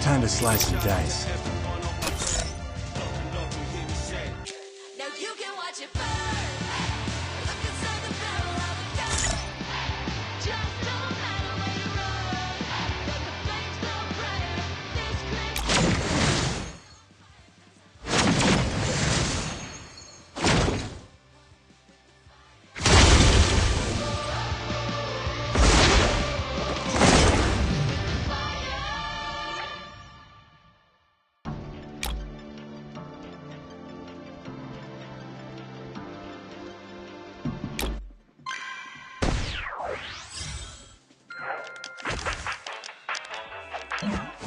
Time to slice and dice. Now you can watch it burn. Look inside the barrel of a gun. Just don't matter where you run. Let the flames glow brighter. This Christmas. Yeah.